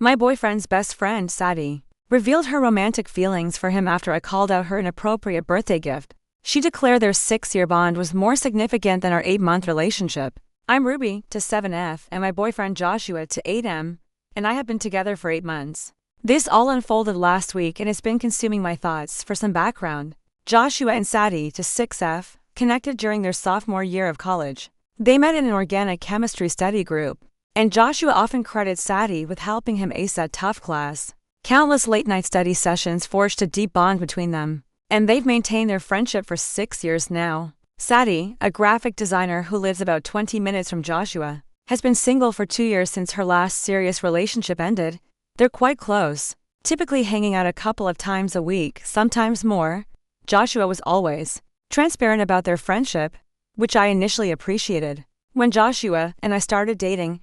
My boyfriend's best friend, Sadie, revealed her romantic feelings for him after I called out her inappropriate birthday gift. She declared their 6-year bond was more significant than our 8-month relationship. I'm Ruby to 7F and my boyfriend Joshua to 8M, and I have been together for 8 months. This all unfolded last week and it's been consuming my thoughts. For some background, Joshua and Sadie to 6F connected during their sophomore year of college. They met in an organic chemistry study group, and Joshua often credits Sadie with helping him ace that tough class. Countless late-night study sessions forged a deep bond between them, and they've maintained their friendship for 6 years now. Sadie, a graphic designer who lives about 20 minutes from Joshua, has been single for 2 years since her last serious relationship ended. They're quite close, typically hanging out a couple of times a week, sometimes more. Joshua was always transparent about their friendship, which I initially appreciated. When Joshua and I started dating,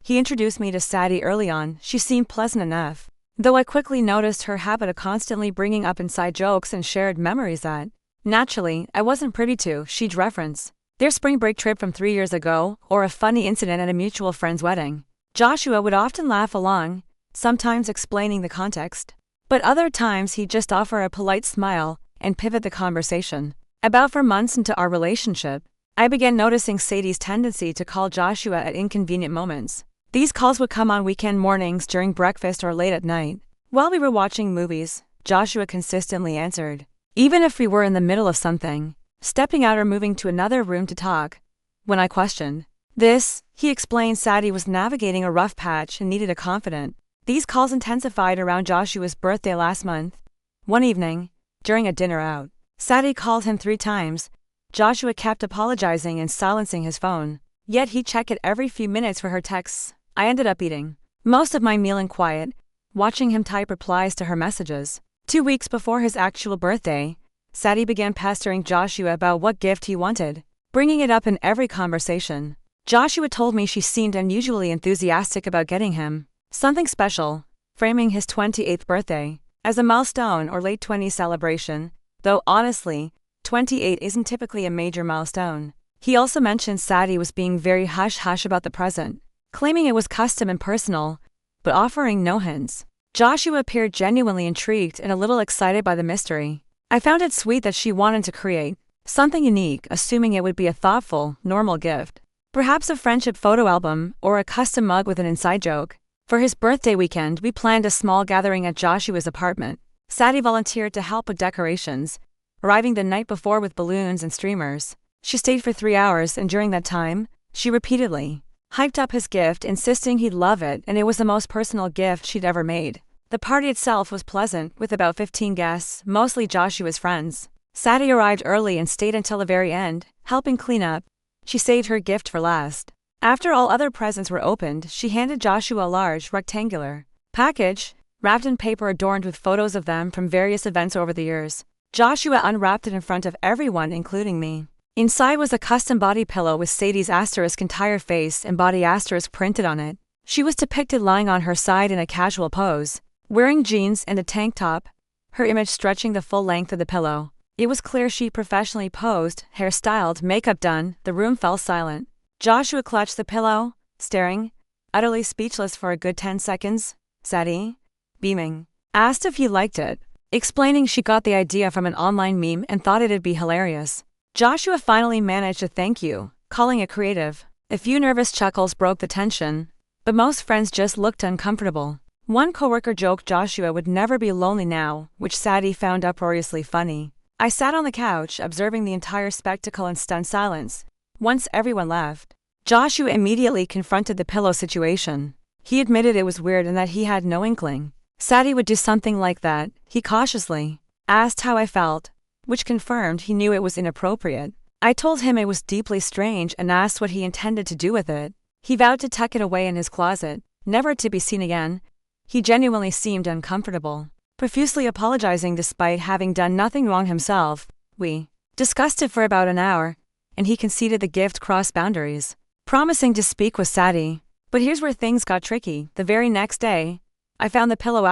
he introduced me to Sadie early on. She seemed pleasant enough, though I quickly noticed her habit of constantly bringing up inside jokes and shared memories that, naturally, I wasn't privy to. She'd reference their spring break trip from 3 years ago or a funny incident at a mutual friend's wedding. Joshua would often laugh along, sometimes explaining the context, but other times he'd just offer a polite smile and pivot the conversation. About 4 months into our relationship, I began noticing Sadie's tendency to call Joshua at inconvenient moments. These calls would come on weekend mornings during breakfast or late at night. While we were watching movies, Joshua consistently answered, even if we were in the middle of something, stepping out or moving to another room to talk. When I questioned this, he explained Sadie was navigating a rough patch and needed a confidant. These calls intensified around Joshua's birthday last month. One evening, during a dinner out, Sadie called him 3 times. Joshua kept apologizing and silencing his phone, yet he'd check it every few minutes for her texts. I ended up eating most of my meal in quiet, watching him type replies to her messages. 2 weeks before his actual birthday, Sadie began pestering Joshua about what gift he wanted, bringing it up in every conversation. Joshua told me she seemed unusually enthusiastic about getting him something special, framing his 28th birthday as a milestone or late 20s celebration, though honestly, 28 isn't typically a major milestone. He also mentioned Sadie was being very hush-hush about the present, claiming it was custom and personal, but offering no hints. Joshua appeared genuinely intrigued and a little excited by the mystery. I found it sweet that she wanted to create something unique, assuming it would be a thoughtful, normal gift. Perhaps a friendship photo album or a custom mug with an inside joke. For his birthday weekend, we planned a small gathering at Joshua's apartment. Sadie volunteered to help with decorations, arriving the night before with balloons and streamers. She stayed for 3 hours, and during that time, she repeatedly hyped up his gift, insisting he'd love it and it was the most personal gift she'd ever made. The party itself was pleasant, with about 15 guests, mostly Joshua's friends. Sadie arrived early and stayed until the very end, helping clean up. She saved her gift for last. After all other presents were opened, she handed Joshua a large, rectangular package, wrapped in paper adorned with photos of them from various events over the years. Joshua unwrapped it in front of everyone, including me. Inside was a custom body pillow with Sadie's asterisk entire face and body asterisk printed on it. She was depicted lying on her side in a casual pose, wearing jeans and a tank top, her image stretching the full length of the pillow. It was clear she professionally posed, hair styled, makeup done. The room fell silent. Joshua clutched the pillow, staring, utterly speechless for a good 10 seconds. Sadie, beaming, asked if he liked it, explaining she got the idea from an online meme and thought it'd be hilarious. Joshua finally managed a thank you, calling it creative. A few nervous chuckles broke the tension, but most friends just looked uncomfortable. One coworker joked Joshua would never be lonely now, which Sadie found uproariously funny. I sat on the couch, observing the entire spectacle in stunned silence. Once everyone left, Joshua immediately confronted the pillow situation. He admitted it was weird and that he had no inkling Sadie would do something like that. He cautiously asked how I felt, which confirmed he knew it was inappropriate. I told him it was deeply strange and asked what he intended to do with it. He vowed to tuck it away in his closet, never to be seen again. He genuinely seemed uncomfortable, profusely apologizing despite having done nothing wrong himself. We discussed it for about an hour, and he conceded the gift crossed boundaries, promising to speak with Sadie. But here's where things got tricky. The very next day, I found the pillow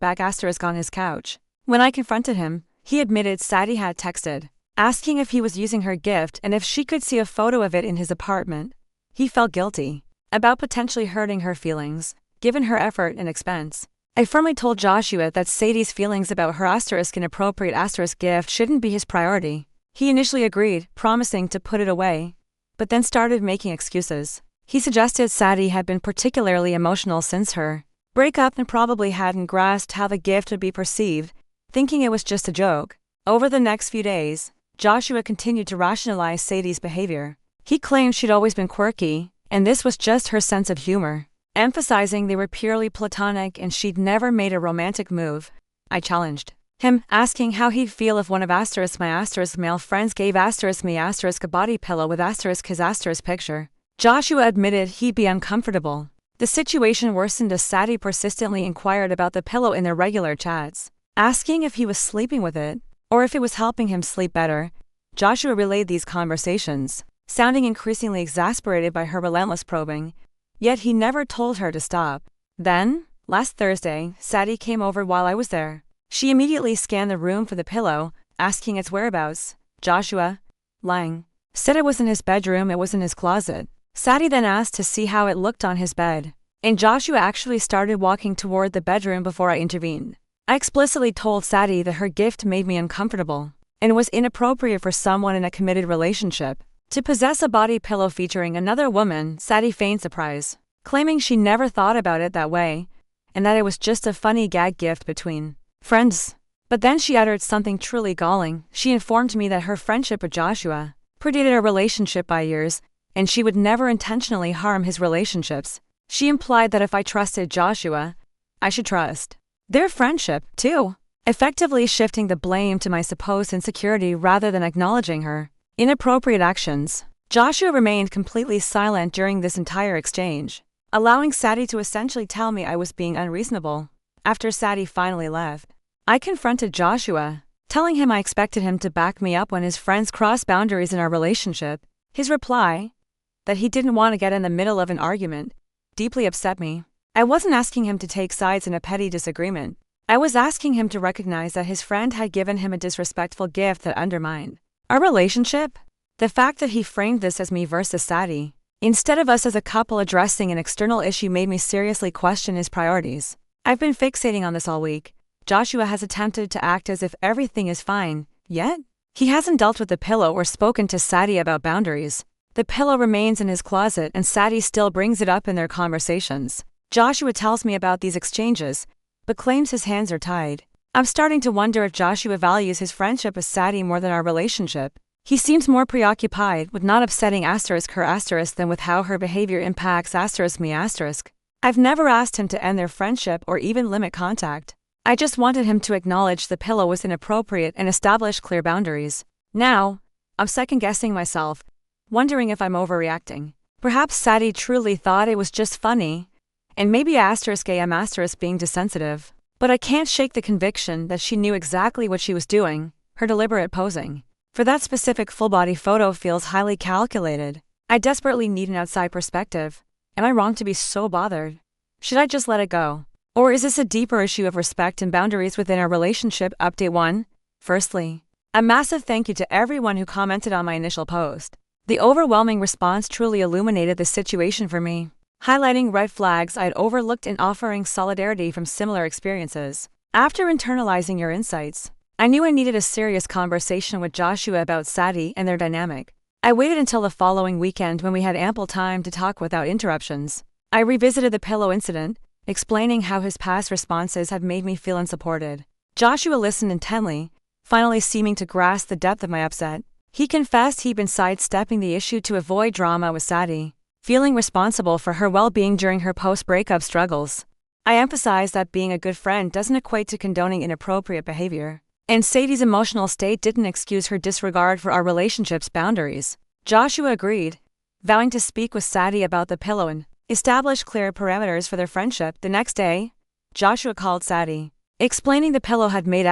back on his couch. When I confronted him, he admitted Sadie had texted, asking if he was using her gift and if she could see a photo of it in his apartment. He felt guilty about potentially hurting her feelings. given her effort and expense. I firmly told Joshua that Sadie's feelings about her inappropriate gift shouldn't be his priority. He initially agreed, promising to put it away, but then started making excuses. He suggested Sadie had been particularly emotional since her breakup and probably hadn't grasped how the gift would be perceived, thinking it was just a joke. Over the next few days, Joshua continued to rationalize Sadie's behavior. He claimed she'd always been quirky, and this was just her sense of humor, emphasizing they were purely platonic and she'd never made a romantic move. I challenged him, asking how he'd feel if one of my male friends gave me a body pillow with his picture. Joshua admitted he'd be uncomfortable. The situation worsened as Sadie persistently inquired about the pillow in their regular chats, asking if he was sleeping with it, or if it was helping him sleep better. Joshua relayed these conversations, sounding increasingly exasperated by her relentless probing, yet he never told her to stop. Then, last Thursday, Sadie came over while I was there. She immediately scanned the room for the pillow, asking its whereabouts. Joshua, lying, said it was in his bedroom, it was in his closet. Sadie then asked to see how it looked on his bed, and Joshua actually started walking toward the bedroom before I intervened. I explicitly told Sadie that her gift made me uncomfortable, and was inappropriate for someone in a committed relationship to possess a body pillow featuring another woman. Sadie feigned surprise, claiming she never thought about it that way, and that it was just a funny gag gift between friends. But then she uttered something truly galling. She informed me that her friendship with Joshua predated our relationship by years, and she would never intentionally harm his relationships. She implied that if I trusted Joshua, I should trust their friendship, too, effectively shifting the blame to my supposed insecurity rather than acknowledging her inappropriate actions. Joshua remained completely silent during this entire exchange, allowing Sadie to essentially tell me I was being unreasonable. After Sadie finally left, I confronted Joshua, telling him I expected him to back me up when his friends crossed boundaries in our relationship. His reply, that he didn't want to get in the middle of an argument, deeply upset me. I wasn't asking him to take sides in a petty disagreement. I was asking him to recognize that his friend had given him a disrespectful gift that undermined our relationship. The fact that he framed this as me versus Sadie, instead of us as a couple addressing an external issue, made me seriously question his priorities. I've been fixating on this all week. Joshua has attempted to act as if everything is fine, yet he hasn't dealt with the pillow or spoken to Sadie about boundaries. The pillow remains in his closet and Sadie still brings it up in their conversations. Joshua tells me about these exchanges, but claims his hands are tied. I'm starting to wonder if Joshua values his friendship with Sadie more than our relationship. He seems more preoccupied with not upsetting her than with how her behavior impacts me. I've never asked him to end their friendship or even limit contact. I just wanted him to acknowledge the pillow was inappropriate and establish clear boundaries. Now, I'm second-guessing myself, wondering if I'm overreacting. Perhaps Sadie truly thought it was just funny, and maybe I'm being desensitive. But I can't shake the conviction that she knew exactly what she was doing. Her deliberate posing for that specific full-body photo feels highly calculated. I desperately need an outside perspective. Am I wrong to be so bothered? Should I just let it go? Or is this a deeper issue of respect and boundaries within our relationship? Update 1. Firstly, a massive thank you to everyone who commented on my initial post. The overwhelming response truly illuminated the situation for me, highlighting red flags I'd overlooked and offering solidarity from similar experiences. After internalizing your insights, I knew I needed a serious conversation with Joshua about Sadie and their dynamic. I waited until the following weekend when we had ample time to talk without interruptions. I revisited the pillow incident, explaining how his past responses had made me feel unsupported. Joshua listened intently, finally seeming to grasp the depth of my upset. He confessed he'd been sidestepping the issue to avoid drama with Sadie, feeling responsible for her well-being during her post-breakup struggles. I emphasized that being a good friend doesn't equate to condoning inappropriate behavior, and Sadie's emotional state didn't excuse her disregard for our relationship's boundaries. Joshua agreed, vowing to speak with Sadie about the pillow and establish clear parameters for their friendship. The next day, Joshua called Sadie, explaining the pillow had made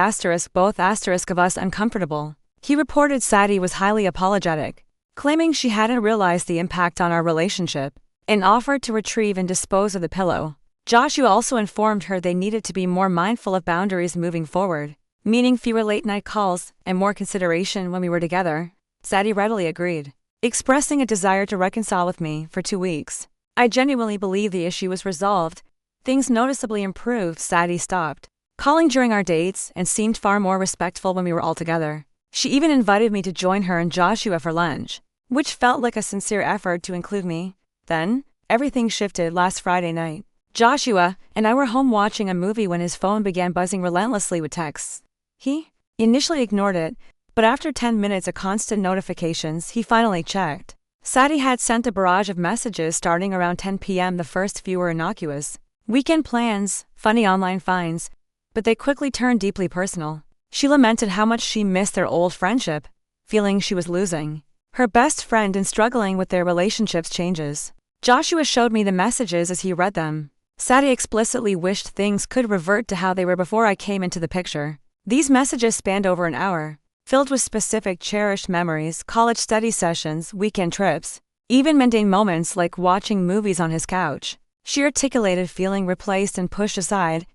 both of us uncomfortable. He reported Sadie was highly apologetic, claiming she hadn't realized the impact on our relationship, and offered to retrieve and dispose of the pillow. Joshua also informed her they needed to be more mindful of boundaries moving forward, meaning fewer late-night calls and more consideration when we were together. Sadie readily agreed, expressing a desire to reconcile with me for 2 weeks. I genuinely believe the issue was resolved, Things noticeably improved. Sadie stopped calling during our dates and seemed far more respectful when we were all together. She even invited me to join her and Joshua for lunch, which felt like a sincere effort to include me. Then, everything shifted last Friday night. Joshua and I were home watching a movie when his phone began buzzing relentlessly with texts. He initially ignored it, but after 10 minutes of constant notifications, he finally checked. Sadie had sent a barrage of messages starting around 10 p.m. The first few were innocuous. Weekend plans, funny online finds, but they quickly turned deeply personal. She lamented how much she missed their old friendship, feeling she was losing her best friend and struggling with their relationship's changes. Joshua showed me the messages as he read them. Sadie explicitly wished things could revert to how they were before I came into the picture. These messages spanned over an hour, filled with specific cherished memories, college study sessions, weekend trips, even mundane moments like watching movies on his couch. She articulated feeling replaced and pushed aside,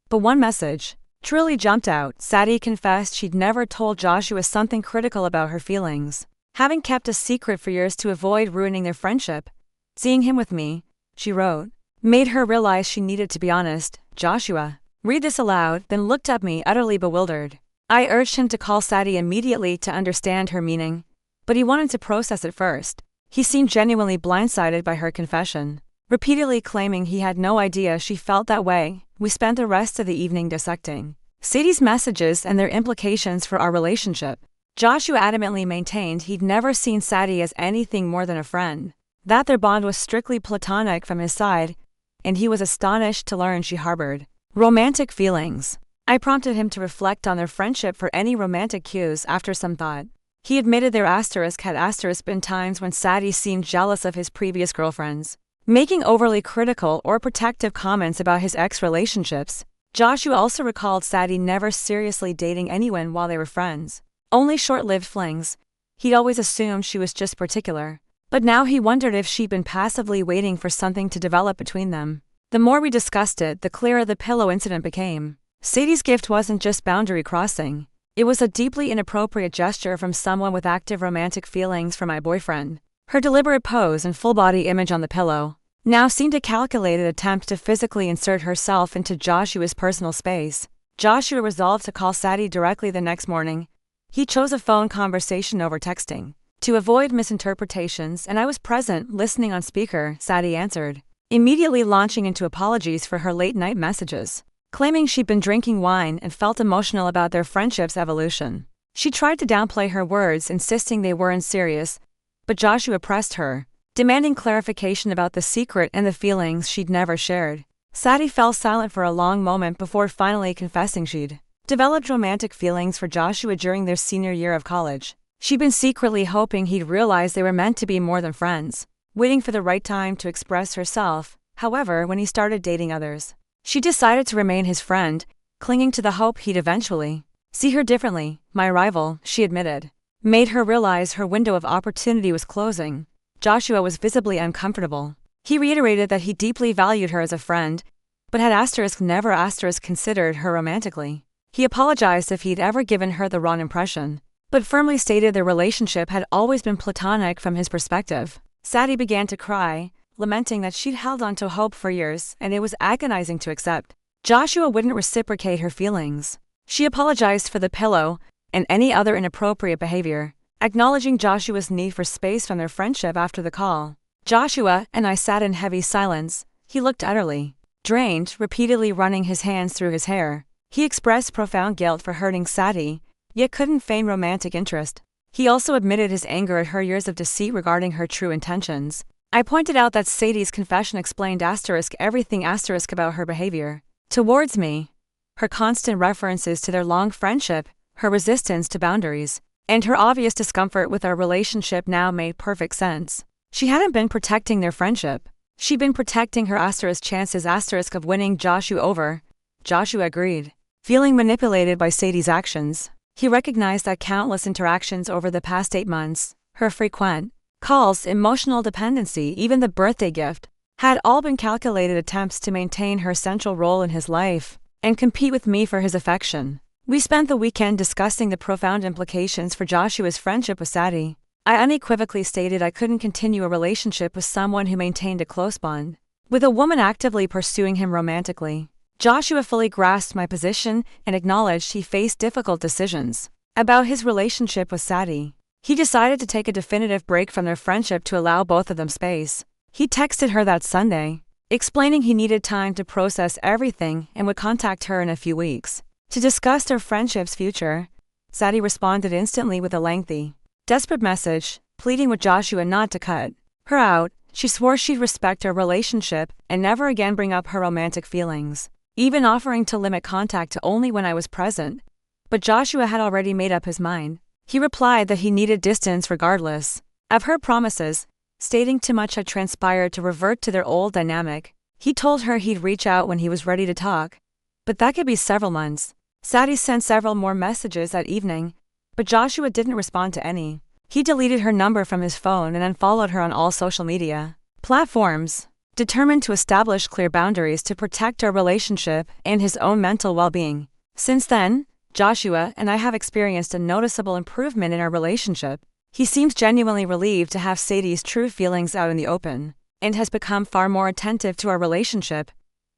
but one message truly jumped out. Sadie confessed she'd never told Joshua something critical about her feelings, having kept a secret for years to avoid ruining their friendship. Seeing him with me, she wrote, made her realize she needed to be honest. Joshua read this aloud, then looked at me utterly bewildered. I urged him to call Sadie immediately to understand her meaning, but he wanted to process it first. He seemed genuinely blindsided by her confession, repeatedly claiming he had no idea she felt that way. We spent the rest of the evening dissecting Sadie's messages and their implications for our relationship. Joshua adamantly maintained he'd never seen Sadie as anything more than a friend, that their bond was strictly platonic from his side, and he was astonished to learn she harbored romantic feelings. I prompted him to reflect on their friendship for any romantic cues. After some thought, he admitted there had been times when Sadie seemed jealous of his previous girlfriends, making overly critical or protective comments about his ex-relationships. Joshua also recalled Sadie never seriously dating anyone while they were friends, only short-lived flings. He'd always assumed she was just particular, but now he wondered if she'd been passively waiting for something to develop between them. The more we discussed it, the clearer the pillow incident became. Sadie's gift wasn't just boundary crossing. It was a deeply inappropriate gesture from someone with active romantic feelings for my boyfriend. Her deliberate pose and full-body image on the pillow now seemed a calculated attempt to physically insert herself into Joshua's personal space. Joshua resolved to call Sadie directly the next morning. He chose a phone conversation over texting to avoid misinterpretations, and I was present, listening on speaker. Sadie answered, immediately launching into apologies for her late-night messages, claiming she'd been drinking wine and felt emotional about their friendship's evolution. She tried to downplay her words, insisting they weren't serious, but Joshua pressed her, demanding clarification about the secret and the feelings she'd never shared. Sadie fell silent for a long moment before finally confessing she'd developed romantic feelings for Joshua during their senior year of college. She'd been secretly hoping he'd realize they were meant to be more than friends, waiting for the right time to express herself. However, when he started dating others, she decided to remain his friend, clinging to the hope he'd eventually see her differently. My arrival, she admitted, made her realize her window of opportunity was closing. Joshua was visibly uncomfortable. He reiterated that he deeply valued her as a friend, but had never considered her romantically. He apologized if he'd ever given her the wrong impression, but firmly stated their relationship had always been platonic from his perspective. Sadie began to cry, lamenting that she'd held on to hope for years and it was agonizing to accept. Joshua wouldn't reciprocate her feelings. She apologized for the pillow and any other inappropriate behavior, acknowledging Joshua's need for space from their friendship. After the call, Joshua and I sat in heavy silence. He looked utterly drained, repeatedly running his hands through his hair. He expressed profound guilt for hurting Sadie, yet couldn't feign romantic interest. He also admitted his anger at her years of deceit regarding her true intentions. I pointed out that Sadie's confession explained everything about her behavior towards me, her constant references to their long friendship, her resistance to boundaries, and her obvious discomfort with our relationship now made perfect sense. She hadn't been protecting their friendship. She'd been protecting her chances of winning Joshua over. Joshua agreed, feeling manipulated by Sadie's actions. He recognized that countless interactions over the past 8 months, her frequent calls, emotional dependency, even the birthday gift, had all been calculated attempts to maintain her central role in his life and compete with me for his affection. We spent the weekend discussing the profound implications for Joshua's friendship with Sadie. I unequivocally stated I couldn't continue a relationship with someone who maintained a close bond with a woman actively pursuing him romantically. Joshua fully grasped my position and acknowledged he faced difficult decisions about his relationship with Sadie. He decided to take a definitive break from their friendship to allow both of them space. He texted her that Sunday, explaining he needed time to process everything and would contact her in a few weeks to discuss their friendship's future. Sadie responded instantly with a lengthy, desperate message, pleading with Joshua not to cut her out. She swore she'd respect our relationship and never again bring up her romantic feelings, even offering to limit contact to only when I was present. But Joshua had already made up his mind. He replied that he needed distance regardless of her promises, stating too much had transpired to revert to their old dynamic. He told her he'd reach out when he was ready to talk, but that could be several months. Sadie sent several more messages that evening, but Joshua didn't respond to any. He deleted her number from his phone and unfollowed her on all social media platforms, determined to establish clear boundaries to protect our relationship and his own mental well-being. Since then, Joshua and I have experienced a noticeable improvement in our relationship. He seems genuinely relieved to have Sadie's true feelings out in the open, and has become far more attentive to our relationship.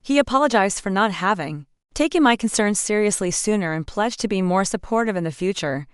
He apologized for not having taken my concerns seriously sooner and pledged to be more supportive in the future.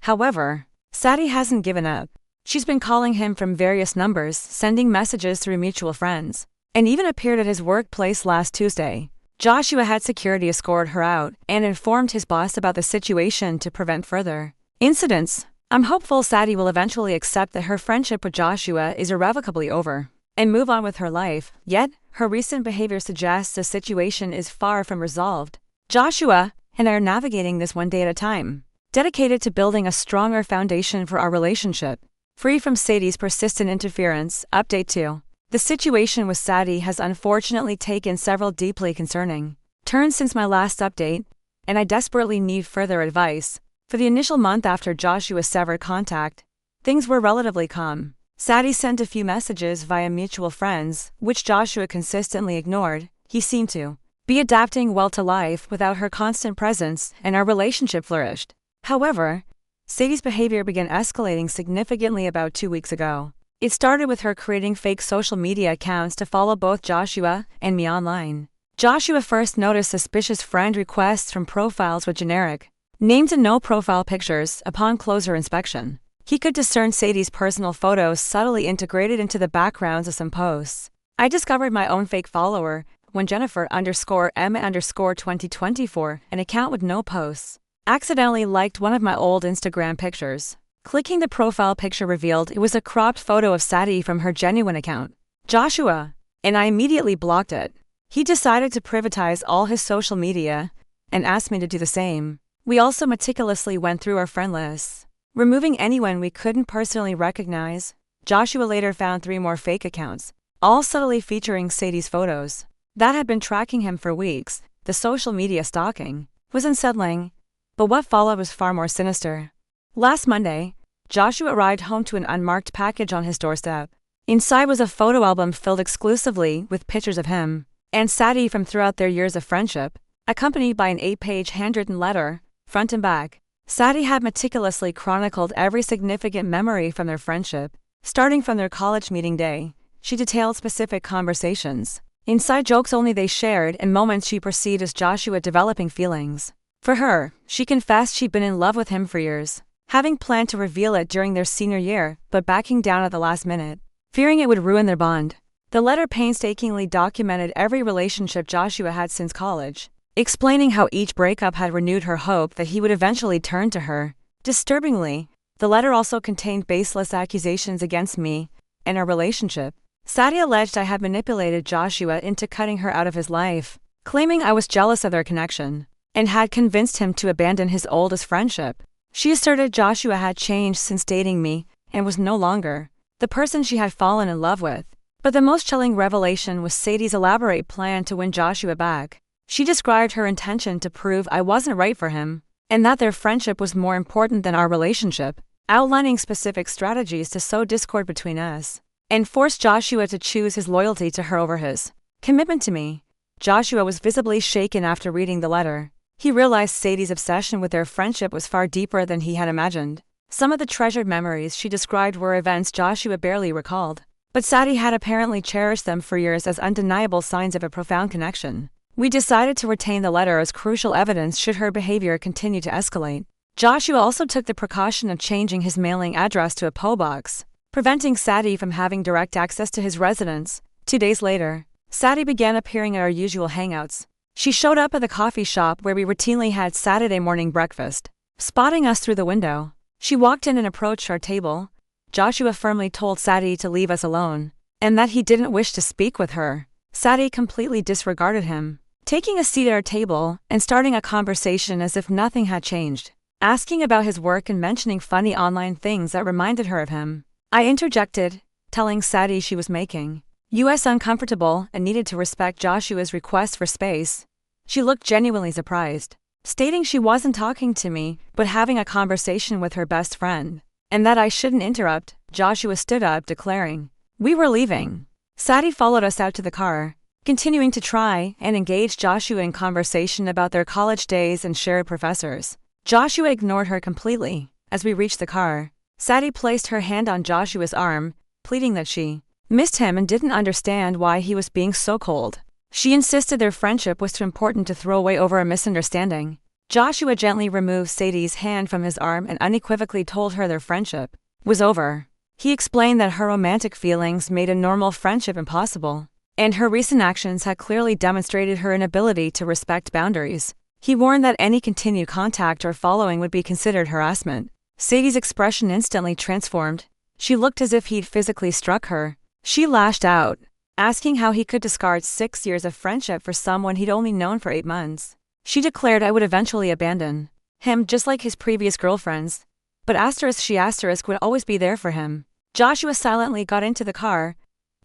However, Sadie hasn't given up. She's been calling him from various numbers, sending messages through mutual friends, and even appeared at his workplace last Tuesday. Joshua had security escort her out and informed his boss about the situation to prevent further incidents. I'm hopeful Sadie will eventually accept that her friendship with Joshua is irrevocably over and move on with her life, yet her recent behavior suggests the situation is far from resolved. Joshua and I are navigating this one day at a time, dedicated to building a stronger foundation for our relationship, free from Sadie's persistent interference. Update 2. The situation with Sadie has unfortunately taken several deeply concerning turns since my last update, and I desperately need further advice. For the initial month after Joshua severed contact, things were relatively calm. Sadie sent a few messages via mutual friends, which Joshua consistently ignored. He seemed to be adapting well to life without her constant presence, and our relationship flourished. However, Sadie's behavior began escalating significantly about 2 weeks ago. It started with her creating fake social media accounts to follow both Joshua and me online. Joshua first noticed suspicious friend requests from profiles with generic names and no profile pictures. Upon closer inspection, he could discern Sadie's personal photos subtly integrated into the backgrounds of some posts. I discovered my own fake follower when Jennifer_Emma_2024, an account with no posts, accidentally liked one of my old Instagram pictures. Clicking the profile picture revealed it was a cropped photo of Sadie from her genuine account. Joshua and I immediately blocked it. He decided to privatize all his social media and asked me to do the same. We also meticulously went through our friend lists, removing anyone we couldn't personally recognize. Joshua later found 3 more fake accounts, all subtly featuring Sadie's photos, that had been tracking him for weeks. The social media stalking was unsettling, but what followed was far more sinister. Last Monday, Joshua arrived home to an unmarked package on his doorstep. Inside was a photo album filled exclusively with pictures of him and Sadie from throughout their years of friendship, accompanied by an 8-page handwritten letter, front and back. Sadie had meticulously chronicled every significant memory from their friendship, starting from their college meeting day. She detailed specific conversations, inside jokes only they shared, and moments she perceived as Joshua developing feelings for her. She confessed she'd been in love with him for years, having planned to reveal it during their senior year, but backing down at the last minute, fearing it would ruin their bond. The letter painstakingly documented every relationship Joshua had since college, explaining how each breakup had renewed her hope that he would eventually turn to her. Disturbingly, the letter also contained baseless accusations against me and our relationship. Sadie alleged I had manipulated Joshua into cutting her out of his life, claiming I was jealous of their connection and had convinced him to abandon his oldest friendship. She asserted Joshua had changed since dating me and was no longer the person she had fallen in love with. But the most chilling revelation was Sadie's elaborate plan to win Joshua back. She described her intention to prove I wasn't right for him, and that their friendship was more important than our relationship, outlining specific strategies to sow discord between us and force Joshua to choose his loyalty to her over his commitment to me. Joshua was visibly shaken after reading the letter. He realized Sadie's obsession with their friendship was far deeper than he had imagined. Some of the treasured memories she described were events Joshua barely recalled, but Sadie had apparently cherished them for years as undeniable signs of a profound connection. We decided to retain the letter as crucial evidence should her behavior continue to escalate. Joshua also took the precaution of changing his mailing address to a P.O. box, preventing Sadie from having direct access to his residence. 2 days later, Sadie began appearing at our usual hangouts. She showed up at the coffee shop where we routinely had Saturday morning breakfast. Spotting us through the window, she walked in and approached our table. Joshua firmly told Sadie to leave us alone, and that he didn't wish to speak with her. Sadie completely disregarded him, taking a seat at our table and starting a conversation as if nothing had changed, asking about his work and mentioning funny online things that reminded her of him. I interjected, telling Sadie she was making us uncomfortable and needed to respect Joshua's request for space. She looked genuinely surprised, stating she wasn't talking to me but having a conversation with her best friend, and that I shouldn't interrupt. Joshua stood up, declaring we were leaving. Sadie followed us out to the car, continuing to try and engage Joshua in conversation about their college days and shared professors. Joshua ignored her completely. As we reached the car, Sadie placed her hand on Joshua's arm, pleading that she missed him and didn't understand why he was being so cold. She insisted their friendship was too important to throw away over a misunderstanding. Joshua gently removed Sadie's hand from his arm and unequivocally told her their friendship was over. He explained that her romantic feelings made a normal friendship impossible, and her recent actions had clearly demonstrated her inability to respect boundaries. He warned that any continued contact or following would be considered harassment. Sadie's expression instantly transformed. She looked as if he'd physically struck her. She lashed out, asking how he could discard 6 years of friendship for someone he'd only known for 8 months. She declared I would eventually abandon him just like his previous girlfriends, but she would always be there for him. Joshua silently got into the car,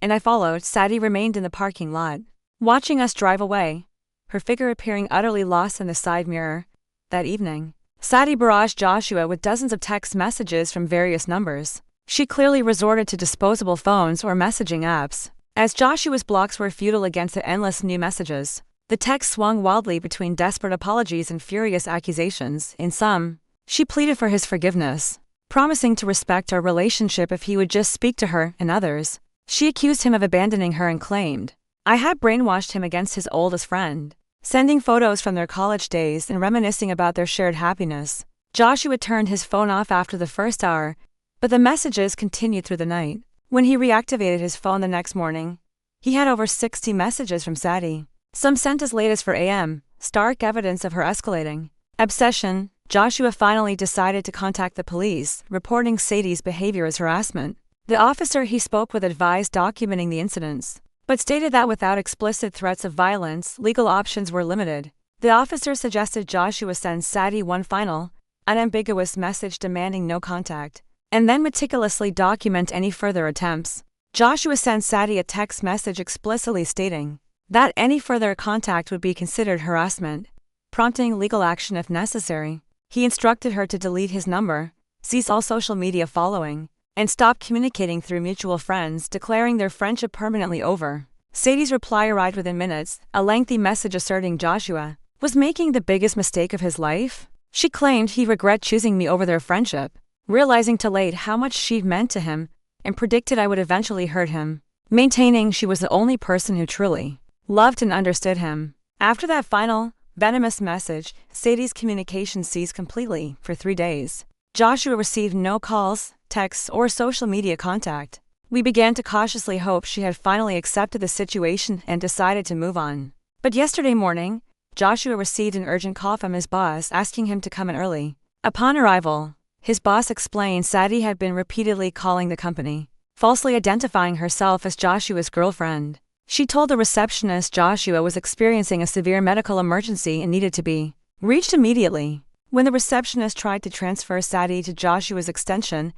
and I followed. Sadie remained in the parking lot, watching us drive away, her figure appearing utterly lost in the side mirror. That evening, Sadie barraged Joshua with dozens of text messages from various numbers. She clearly resorted to disposable phones or messaging apps, as Joshua's blocks were futile against the endless new messages. The text swung wildly between desperate apologies and furious accusations. In some, she pleaded for his forgiveness, promising to respect our relationship if he would just speak to her. In others, she accused him of abandoning her and claimed I had brainwashed him against his oldest friend, sending photos from their college days and reminiscing about their shared happiness. Joshua turned his phone off after the first hour, but the messages continued through the night. When he reactivated his phone the next morning, he had over 60 messages from Sadie, some sent as late as 4 a.m., stark evidence of her escalating obsession. Joshua finally decided to contact the police, reporting Sadie's behavior as harassment. The officer he spoke with advised documenting the incidents, but stated that without explicit threats of violence, legal options were limited. The officer suggested Joshua send Sadie one final, unambiguous message demanding no contact, and then meticulously document any further attempts. Joshua sent Sadie a text message explicitly stating that any further contact would be considered harassment, prompting legal action if necessary. He instructed her to delete his number, cease all social media following, and stop communicating through mutual friends, declaring their friendship permanently over. Sadie's reply arrived within minutes, a lengthy message asserting Joshua was making the biggest mistake of his life. She claimed he regret choosing me over their friendship, realizing too late how much she meant to him, and predicted I would eventually hurt him, maintaining she was the only person who truly loved and understood him. After that final, venomous message, Sadie's communication ceased completely for 3 days. Joshua received no calls, texts, or social media contact. We began to cautiously hope she had finally accepted the situation and decided to move on. But yesterday morning, Joshua received an urgent call from his boss asking him to come in early. Upon arrival, his boss explained Sadie had been repeatedly calling the company, falsely identifying herself as Joshua's girlfriend. She told the receptionist Joshua was experiencing a severe medical emergency and needed to be reached immediately. When the receptionist tried to transfer Sadie to Joshua's extension,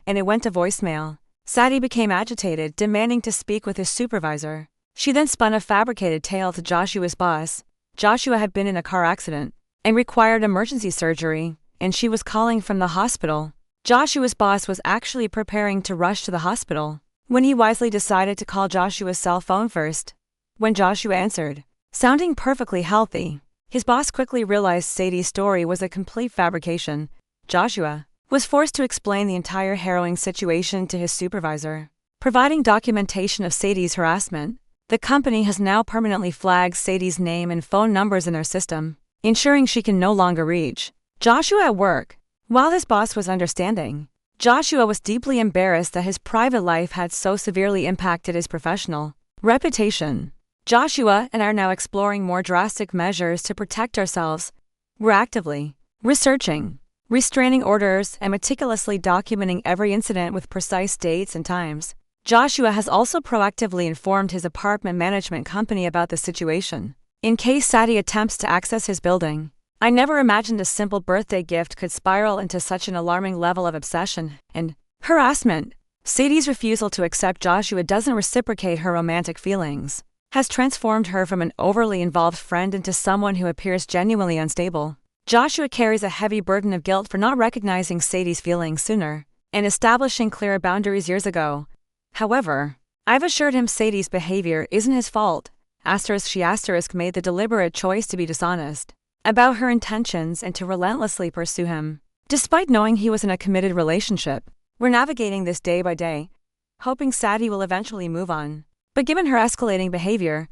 and it went to voicemail, Sadie became agitated, demanding to speak with his supervisor. She then spun a fabricated tale to Joshua's boss. Joshua had been in a car accident and required emergency surgery, and she was calling from the hospital. Joshua's boss was actually preparing to rush to the hospital when he wisely decided to call Joshua's cell phone first. When Joshua answered, sounding perfectly healthy, his boss quickly realized Sadie's story was a complete fabrication. Joshua was forced to explain the entire harrowing situation to his supervisor. providing documentation of Sadie's harassment. The company has now permanently flagged Sadie's name and phone numbers in their system, ensuring she can no longer reach Joshua at work. While his boss was understanding, Joshua was deeply embarrassed that his private life had so severely impacted his professional reputation. Joshua and I are now exploring more drastic measures to protect ourselves. We're actively researching restraining orders and meticulously documenting every incident with precise dates and times. Joshua has also proactively informed his apartment management company about the situation, in case Sadie attempts to access his building. I never imagined a simple birthday gift could spiral into such an alarming level of obsession and harassment. Sadie's refusal to accept Joshua doesn't reciprocate her romantic feelings has transformed her from an overly involved friend into someone who appears genuinely unstable. Joshua carries a heavy burden of guilt for not recognizing Sadie's feelings sooner and establishing clearer boundaries years ago. However, I've assured him Sadie's behavior isn't his fault. She made the deliberate choice to be dishonest about her intentions and to relentlessly pursue him. Despite knowing he was in a committed relationship, we're navigating this day by day, hoping Sadie will eventually move on. But given her escalating behavior,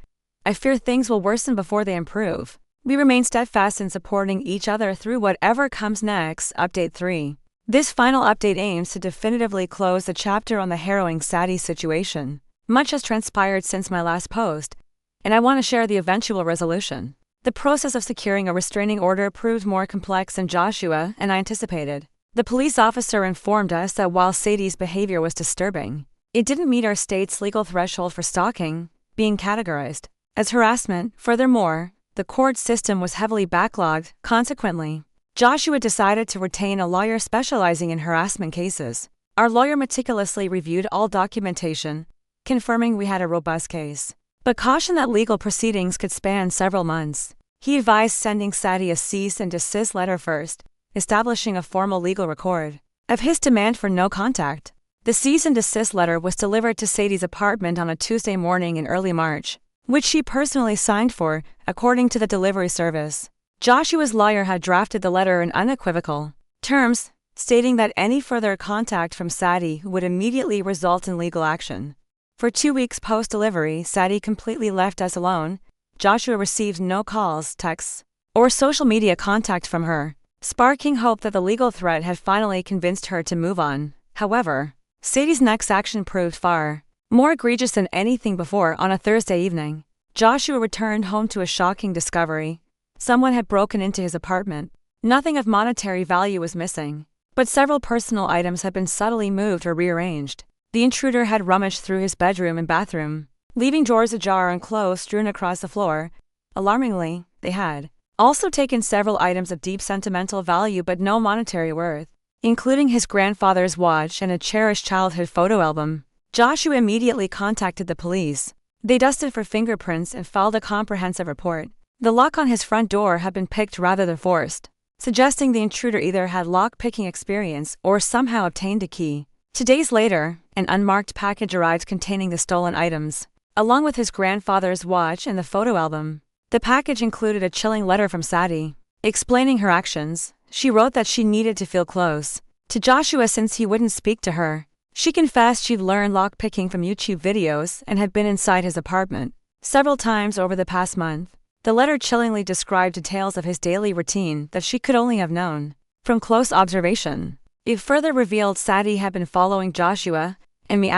I fear things will worsen before they improve. We remain steadfast in supporting each other through whatever comes next. Update 3. This final update aims to definitively close the chapter on the harrowing Sadie situation. Much has transpired since my last post, and I want to share the eventual resolution. The process of securing a restraining order proved more complex than Joshua and I anticipated. The police officer informed us that while Sadie's behavior was disturbing, it didn't meet our state's legal threshold for stalking, being categorized as harassment. Furthermore, the court system was heavily backlogged. Consequently, Joshua decided to retain a lawyer specializing in harassment cases. Our lawyer meticulously reviewed all documentation, confirming we had a robust case, but cautioned that legal proceedings could span several months. He advised sending Sadie a cease and desist letter first, establishing a formal legal record of his demand for no contact. The cease and desist letter was delivered to Sadie's apartment on a Tuesday morning in early March, which she personally signed for, according to the delivery service. Joshua's lawyer had drafted the letter in unequivocal terms, stating that any further contact from Sadie would immediately result in legal action. For 2 weeks post-delivery, Sadie completely left us alone. Joshua received no calls, texts, or social media contact from her, sparking hope that the legal threat had finally convinced her to move on. However, Sadie's next action proved far more egregious than anything before. On a Thursday evening, Joshua returned home to a shocking discovery. Someone had broken into his apartment. Nothing of monetary value was missing, but several personal items had been subtly moved or rearranged. The intruder had rummaged through his bedroom and bathroom, leaving drawers ajar and clothes strewn across the floor. Alarmingly, they had also taken several items of deep sentimental value but no monetary worth, including his grandfather's watch and a cherished childhood photo album. Joshua immediately contacted the police. They dusted for fingerprints and filed a comprehensive report. The lock on his front door had been picked rather than forced, suggesting the intruder either had lock-picking experience or somehow obtained a key. 2 days later, an unmarked package arrived containing the stolen items, along with his grandfather's watch and the photo album. The package included a chilling letter from Sadie, explaining her actions. She wrote that she needed to feel close to Joshua since he wouldn't speak to her. She confessed she'd learned lock-picking from YouTube videos and had been inside his apartment several times over the past month. The letter chillingly described details of his daily routine that she could only have known from close observation. It further revealed Sadie had been following Joshua and me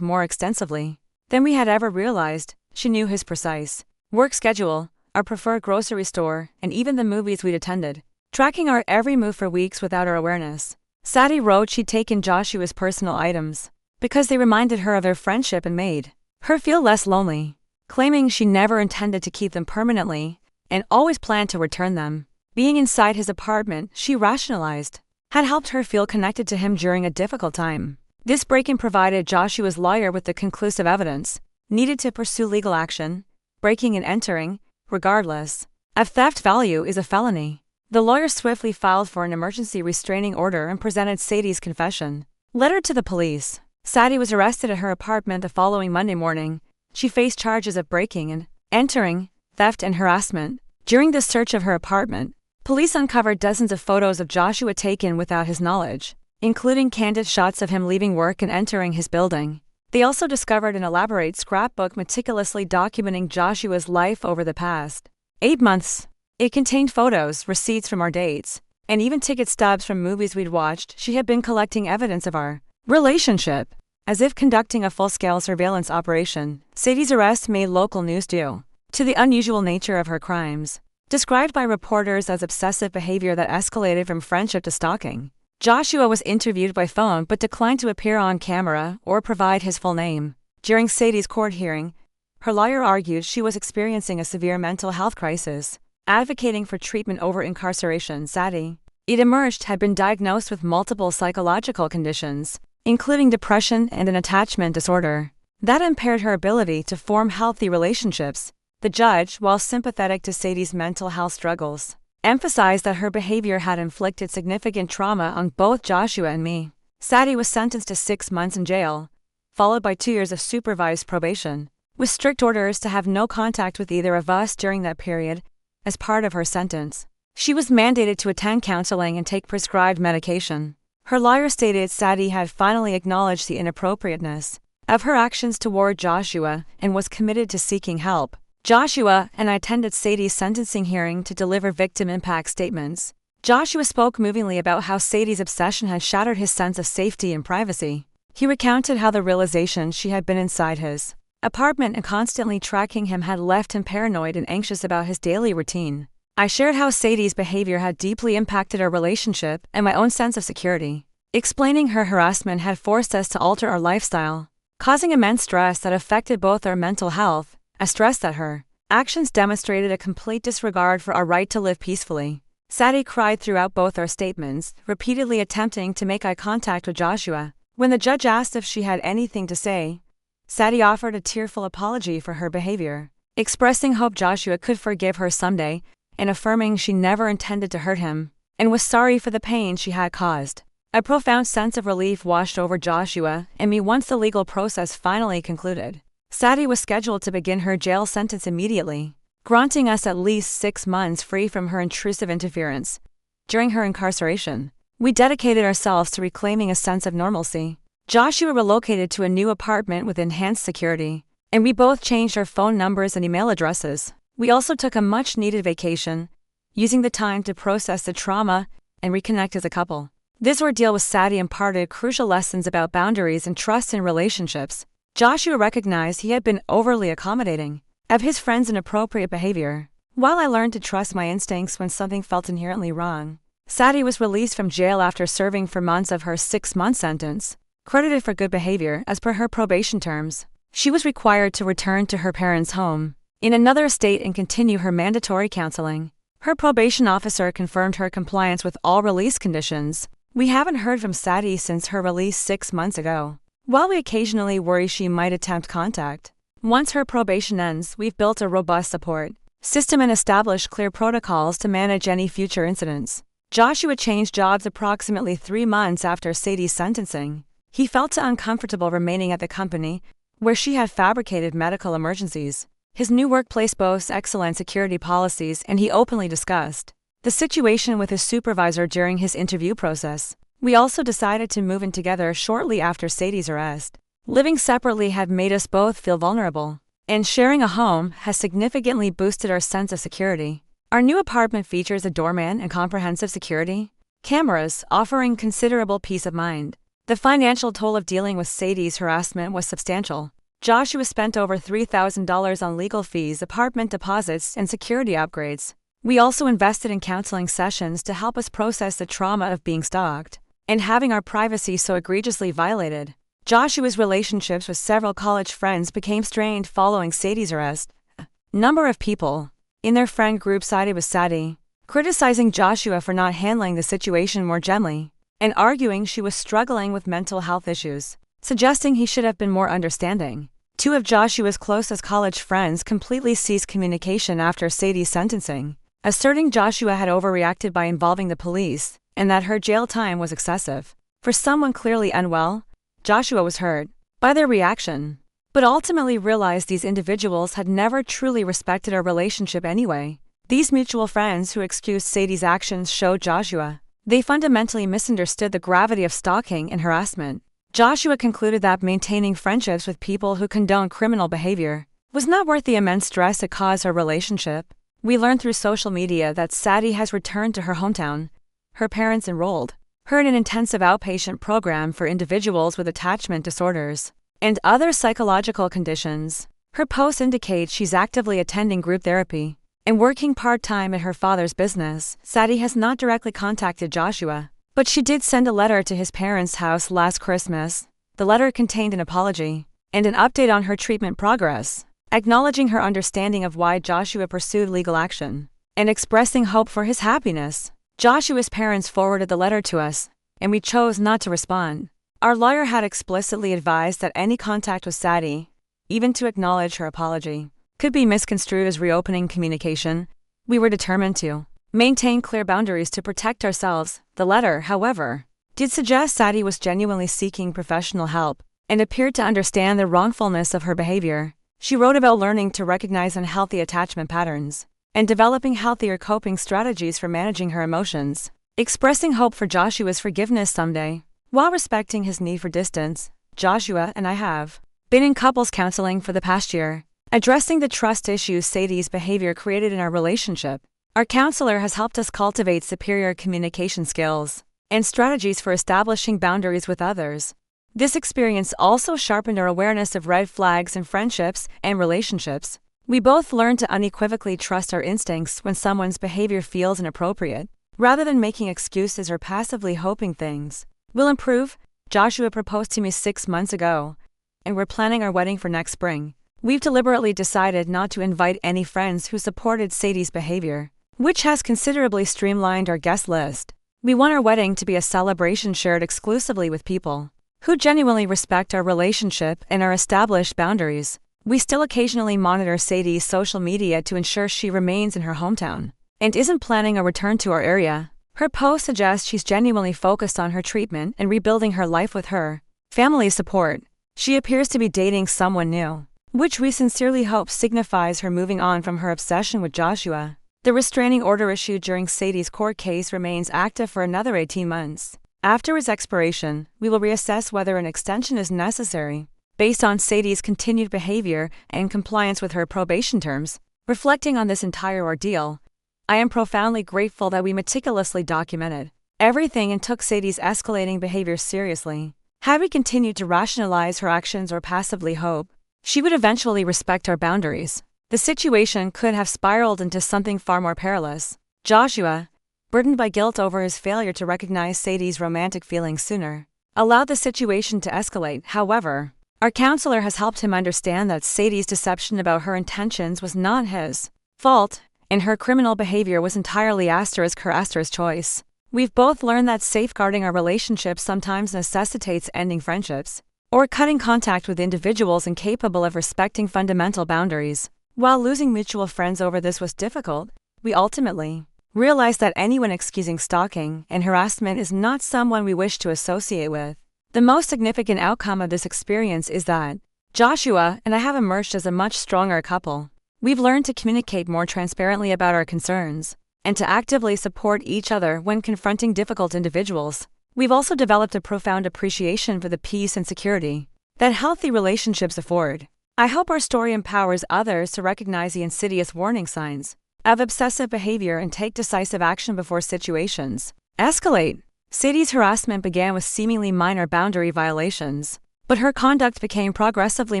more extensively than we had ever realized. She knew his precise work schedule, our preferred grocery store, and even the movies we'd attended, tracking our every move for weeks without our awareness. Sadie wrote she'd taken Joshua's personal items because they reminded her of their friendship and made her feel less lonely, claiming she never intended to keep them permanently and always planned to return them. Being inside his apartment, she rationalized, had helped her feel connected to him during a difficult time. This break-in provided Joshua's lawyer with the conclusive evidence needed to pursue legal action. Breaking and entering, regardless of theft value, is a felony. The lawyer swiftly filed for an emergency restraining order and presented Sadie's confession letter to the police. Sadie was arrested at her apartment the following Monday morning. She faced charges of breaking and entering, theft and harassment. During the search of her apartment, police uncovered dozens of photos of Joshua taken without his knowledge. including candid shots of him leaving work and entering his building. They also discovered an elaborate scrapbook meticulously documenting Joshua's life over the past 8 months. It contained photos, receipts from our dates, and even ticket stubs from movies we'd watched. She had been collecting evidence of our relationship. As if conducting a full-scale surveillance operation, Sadie's arrest made local news due to the unusual nature of her crimes. Described by reporters as obsessive behavior that escalated from friendship to stalking, Joshua was interviewed by phone but declined to appear on camera or provide his full name. During Sadie's court hearing, her lawyer argued she was experiencing a severe mental health crisis, advocating for treatment over incarceration. Sadie, it emerged, had been diagnosed with multiple psychological conditions, including depression and an attachment disorder, that impaired her ability to form healthy relationships. The judge, while sympathetic to Sadie's mental health struggles, emphasized that her behavior had inflicted significant trauma on both Joshua and me. Sadie was sentenced to 6 months in jail, followed by 2 years of supervised probation, with strict orders to have no contact with either of us during that period. As part of her sentence, she was mandated to attend counseling and take prescribed medication. Her lawyer stated Sadie had finally acknowledged the inappropriateness of her actions toward Joshua and was committed to seeking help. Joshua and I attended Sadie's sentencing hearing to deliver victim impact statements. Joshua spoke movingly about how Sadie's obsession had shattered his sense of safety and privacy. He recounted how the realization she had been inside his apartment and constantly tracking him had left him paranoid and anxious about his daily routine. I shared how Sadie's behavior had deeply impacted our relationship and my own sense of security, explaining her harassment had forced us to alter our lifestyle, causing immense stress that affected both our mental health. I stressed that her actions demonstrated a complete disregard for our right to live peacefully. Sadie cried throughout both our statements, repeatedly attempting to make eye contact with Joshua. When the judge asked if she had anything to say, Sadie offered a tearful apology for her behavior, expressing hope Joshua could forgive her someday, and affirming she never intended to hurt him, and was sorry for the pain she had caused. A profound sense of relief washed over Joshua and me once the legal process finally concluded. Sadie was scheduled to begin her jail sentence immediately, granting us at least 6 months free from her intrusive interference. During her incarceration, we dedicated ourselves to reclaiming a sense of normalcy. Joshua relocated to a new apartment with enhanced security, and we both changed our phone numbers and email addresses. We also took a much-needed vacation, using the time to process the trauma and reconnect as a couple. This ordeal with Sadie imparted crucial lessons about boundaries and trust in relationships. Joshua recognized he had been overly accommodating of his friends' inappropriate behavior, while I learned to trust my instincts when something felt inherently wrong. Sadie was released from jail after serving for months of her 6-month sentence, credited for good behavior as per her probation terms. She was required to return to her parents' home in another state and continue her mandatory counseling. Her probation officer confirmed her compliance with all release conditions. We haven't heard from Sadie since her release 6 months ago. While we occasionally worry she might attempt contact, once her probation ends, we've built a robust support system and established clear protocols to manage any future incidents. Joshua changed jobs approximately 3 months after Sadie's sentencing. He felt uncomfortable remaining at the company, where she had fabricated medical emergencies. His new workplace boasts excellent security policies, and he openly discussed the situation with his supervisor during his interview process. We also decided to move in together shortly after Sadie's arrest. Living separately had made us both feel vulnerable, and sharing a home has significantly boosted our sense of security. Our new apartment features a doorman and comprehensive security cameras, offering considerable peace of mind. The financial toll of dealing with Sadie's harassment was substantial. Joshua spent over $3,000 on legal fees, apartment deposits, and security upgrades. We also invested in counseling sessions to help us process the trauma of being stalked and having our privacy so egregiously violated. Joshua's relationships with several college friends became strained following Sadie's arrest. A number of people in their friend group sided with Sadie, criticizing Joshua for not handling the situation more gently, and arguing she was struggling with mental health issues, suggesting he should have been more understanding. 2 of Joshua's closest college friends completely ceased communication after Sadie's sentencing, asserting Joshua had overreacted by involving the police, and that her jail time was excessive. For someone clearly unwell, Joshua was hurt by their reaction, but ultimately realized these individuals had never truly respected our relationship anyway. These mutual friends who excused Sadie's actions showed Joshua They fundamentally misunderstood the gravity of stalking and harassment. Joshua concluded that maintaining friendships with people who condone criminal behavior was not worth the immense stress it caused our relationship. We learned through social media that Sadie has returned to her hometown. Her parents enrolled her in an intensive outpatient program for individuals with attachment disorders and other psychological conditions. Her posts indicate she's actively attending group therapy and working part-time at her father's business. Sadie has not directly contacted Joshua, but she did send a letter to his parents' house last Christmas. The letter contained an apology and an update on her treatment progress, acknowledging her understanding of why Joshua pursued legal action and expressing hope for his happiness. Joshua's parents forwarded the letter to us, and we chose not to respond. Our lawyer had explicitly advised that any contact with Sadie, even to acknowledge her apology, could be misconstrued as reopening communication. We were determined to maintain clear boundaries to protect ourselves. The letter, however, did suggest Sadie was genuinely seeking professional help and appeared to understand the wrongfulness of her behavior. She wrote about learning to recognize unhealthy attachment patterns and developing healthier coping strategies for managing her emotions, expressing hope for Joshua's forgiveness someday. While respecting his need for distance, Joshua and I have been in couples counseling for the past year, addressing the trust issues Sadie's behavior created in our relationship. Our counselor has helped us cultivate superior communication skills and strategies for establishing boundaries with others. This experience also sharpened our awareness of red flags in friendships and relationships. We both learned to unequivocally trust our instincts when someone's behavior feels inappropriate, rather than making excuses or passively hoping things will improve. Joshua proposed to me 6 months ago, and we're planning our wedding for next spring. We've deliberately decided not to invite any friends who supported Sadie's behavior, which has considerably streamlined our guest list. We want our wedding to be a celebration shared exclusively with people who genuinely respect our relationship and our established boundaries. We still occasionally monitor Sadie's social media to ensure she remains in her hometown and isn't planning a return to our area. Her posts suggest she's genuinely focused on her treatment and rebuilding her life with her family support. She appears to be dating someone new, which we sincerely hope signifies her moving on from her obsession with Joshua. The restraining order issued during Sadie's court case remains active for another 18 months. After its expiration, we will reassess whether an extension is necessary, based on Sadie's continued behavior and compliance with her probation terms. Reflecting on this entire ordeal, I am profoundly grateful that we meticulously documented everything and took Sadie's escalating behavior seriously. Had we continued to rationalize her actions or passively hope she would eventually respect our boundaries, the situation could have spiraled into something far more perilous. Joshua, burdened by guilt over his failure to recognize Sadie's romantic feelings sooner, allowed the situation to escalate. However, our counselor has helped him understand that Sadie's deception about her intentions was not his fault, and her criminal behavior was entirely her choice. We've both learned that safeguarding our relationship sometimes necessitates ending friendships or cutting contact with individuals incapable of respecting fundamental boundaries. While losing mutual friends over this was difficult, we ultimately realized that anyone excusing stalking and harassment is not someone we wish to associate with. The most significant outcome of this experience is that Joshua and I have emerged as a much stronger couple. We've learned to communicate more transparently about our concerns and to actively support each other when confronting difficult individuals. We've also developed a profound appreciation for the peace and security that healthy relationships afford. I hope our story empowers others to recognize the insidious warning signs of obsessive behavior and take decisive action before situations escalate. Sadie's harassment began with seemingly minor boundary violations, but her conduct became progressively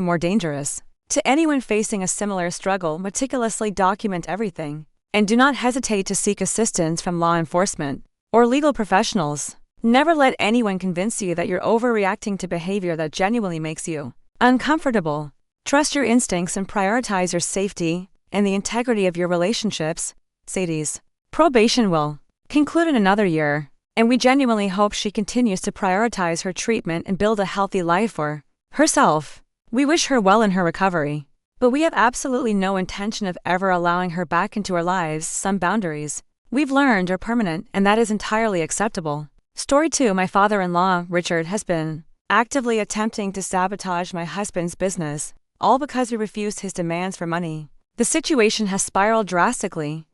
more dangerous. To anyone facing a similar struggle, meticulously document everything, and do not hesitate to seek assistance from law enforcement or legal professionals. Never let anyone convince you that you're overreacting to behavior that genuinely makes you uncomfortable. Trust your instincts and prioritize your safety and the integrity of your relationships. Sadie's probation will conclude in another year, and we genuinely hope she continues to prioritize her treatment and build a healthy life for herself. We wish her well in her recovery, but we have absolutely no intention of ever allowing her back into our lives. Some boundaries we've learned are permanent, and that is entirely acceptable. Story 2. My father-in-law, Richard, has been actively attempting to sabotage my husband's business, all because he refused his demands for money. The situation has spiraled drastically,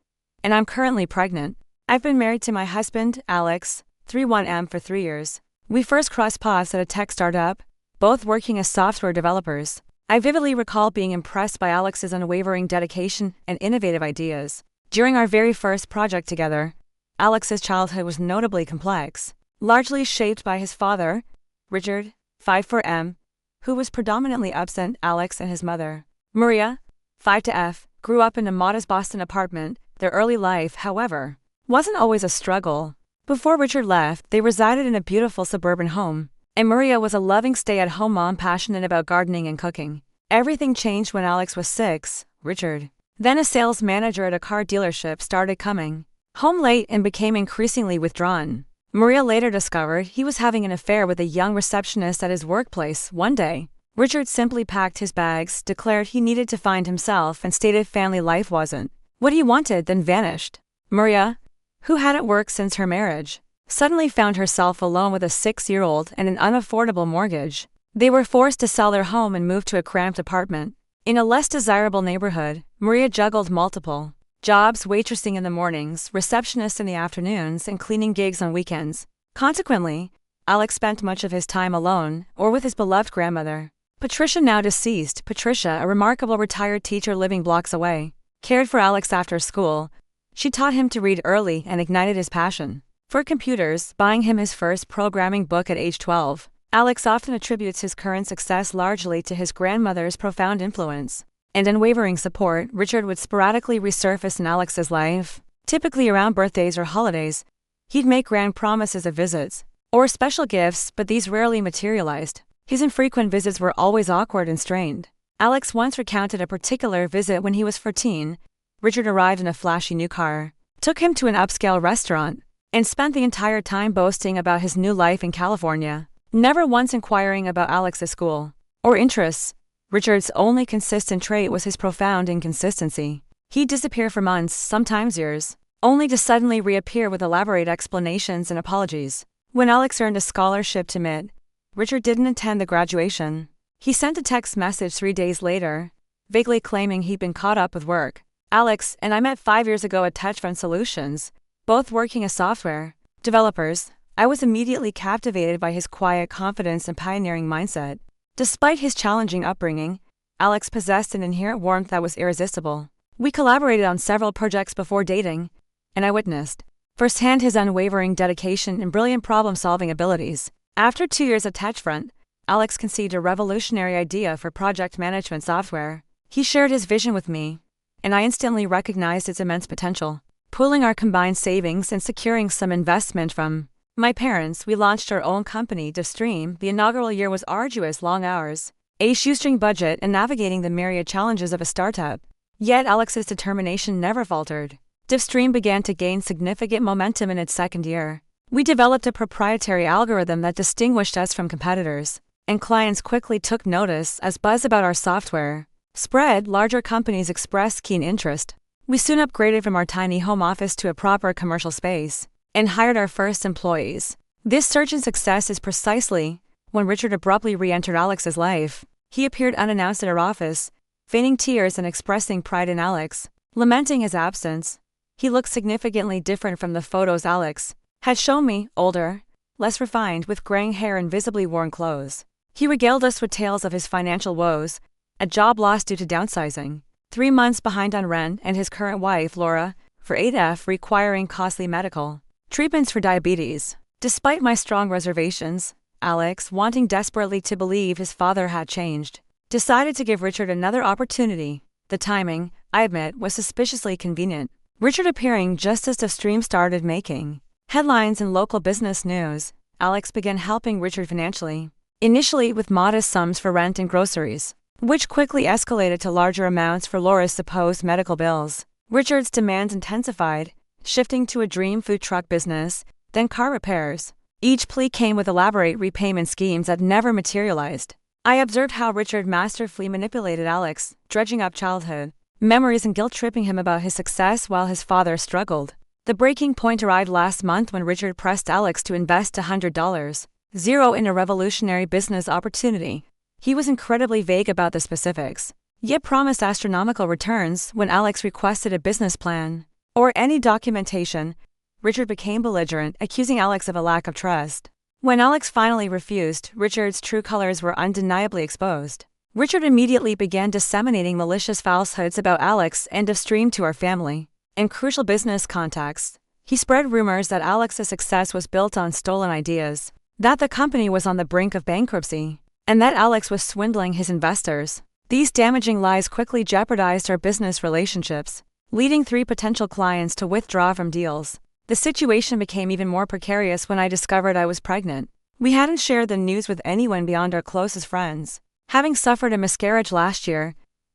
and I'm currently pregnant. I've been married to my husband, Alex, 31M, for 3 years. We first crossed paths at a tech startup, both working as software developers. I vividly recall being impressed by Alex's unwavering dedication and innovative ideas. During our very first project together, Alex's childhood was notably complex, largely shaped by his father, Richard, 54M, who was predominantly absent. Alex and his mother, Maria, 5F, grew up in a modest Boston apartment. Their early life, however, wasn't always a struggle. Before Richard left, they resided in a beautiful suburban home, and Maria was a loving stay-at-home mom passionate about gardening and cooking. Everything changed when Alex was 6. Richard, then a sales manager at a car dealership, started coming home late and became increasingly withdrawn. Maria later discovered he was having an affair with a young receptionist at his workplace. One day, Richard simply packed his bags, declared he needed to find himself, and stated family life wasn't what he wanted, then vanished. Maria, who hadn't worked since her marriage, suddenly found herself alone with a 6-year-old and an unaffordable mortgage. They were forced to sell their home and move to a cramped apartment in a less desirable neighborhood. Maria juggled multiple jobs, waitressing in the mornings, receptionist in the afternoons, and cleaning gigs on weekends. Consequently, Alex spent much of his time alone or with his beloved grandmother, Patricia, now deceased. Patricia, a remarkable retired teacher living blocks away, cared for Alex after school. She taught him to read early and ignited his passion for computers, buying him his first programming book at age 12. Alex often attributes his current success largely to his grandmother's profound influence and unwavering support. Richard would sporadically resurface in Alex's life, typically around birthdays or holidays. He'd make grand promises of visits or special gifts, but these rarely materialized. His infrequent visits were always awkward and strained. Alex once recounted a particular visit when he was 14. Richard arrived in a flashy new car, took him to an upscale restaurant, and spent the entire time boasting about his new life in California, never once inquiring about Alex's school or interests. Richard's only consistent trait was his profound inconsistency. He'd disappear for months, sometimes years, only to suddenly reappear with elaborate explanations and apologies. When Alex earned a scholarship to MIT, Richard didn't attend the graduation. He sent a text message 3 days later, vaguely claiming he'd been caught up with work. Alex and I met 5 years ago at Touchfront Solutions, both working as software developers. I was immediately captivated by his quiet confidence and pioneering mindset. Despite his challenging upbringing, Alex possessed an inherent warmth that was irresistible. We collaborated on several projects before dating, and I witnessed firsthand his unwavering dedication and brilliant problem-solving abilities. After 2 years at Touchfront, Alex conceived a revolutionary idea for project management software. He shared his vision with me, and I instantly recognized its immense potential. Pooling our combined savings and securing some investment from my parents, we launched our own company, DivStream. The inaugural year was arduous, long hours, a shoestring budget, and navigating the myriad challenges of a startup. Yet Alex's determination never faltered. DivStream began to gain significant momentum in its second year. We developed a proprietary algorithm that distinguished us from competitors, and clients quickly took notice. As buzz about our software spread, larger companies expressed keen interest. We soon upgraded from our tiny home office to a proper commercial space and hired our first employees. This surge in success is precisely when Richard abruptly re-entered Alex's life. He appeared unannounced at our office, feigning tears and expressing pride in Alex, lamenting his absence. He looked significantly different from the photos Alex had shown me, older, less refined, with graying hair and visibly worn clothes. He regaled us with tales of his financial woes, a job lost due to downsizing, 3 months behind on rent, and his current wife, Laura, for 8F, requiring costly medical treatments for diabetes. Despite my strong reservations, Alex, wanting desperately to believe his father had changed, decided to give Richard another opportunity. The timing, I admit, was suspiciously convenient. Richard appearing just as DivStream started making headlines in local business news, Alex began helping Richard financially, initially with modest sums for rent and groceries, which quickly escalated to larger amounts for Laura's supposed medical bills. Richard's demands intensified, shifting to a dream food truck business, then car repairs. Each plea came with elaborate repayment schemes that never materialized. I observed how Richard masterfully manipulated Alex, dredging up childhood memories and guilt-tripping him about his success while his father struggled. The breaking point arrived last month when Richard pressed Alex to invest $100, zero in a revolutionary business opportunity. He was incredibly vague about the specifics, yet promised astronomical returns when Alex requested a business plan or any documentation. Richard became belligerent, accusing Alex of a lack of trust. When Alex finally refused, Richard's true colors were undeniably exposed. Richard immediately began disseminating malicious falsehoods about Alex and upstream to our family and crucial business contacts. He spread rumors that Alex's success was built on stolen ideas, that the company was on the brink of bankruptcy, and that Alex was swindling his investors. These damaging lies quickly jeopardized our business relationships, leading 3 potential clients to withdraw from deals. The situation became even more precarious when I discovered I was pregnant. We hadn't shared the news with anyone beyond our closest friends, having suffered a miscarriage last year,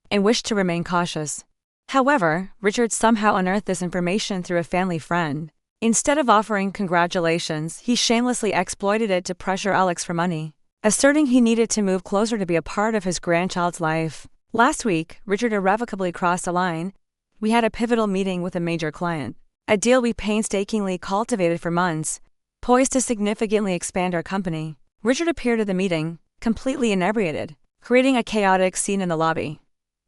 and wished to remain cautious. However, Richard somehow unearthed this information through a family friend. Instead of offering congratulations, he shamelessly exploited it to pressure Alex for money, asserting he needed to move closer to be a part of his grandchild's life. Last week, Richard irrevocably crossed a line. We had a pivotal meeting with a major client, a deal we painstakingly cultivated for months, poised to significantly expand our company. Richard appeared at the meeting, completely inebriated, creating a chaotic scene in the lobby.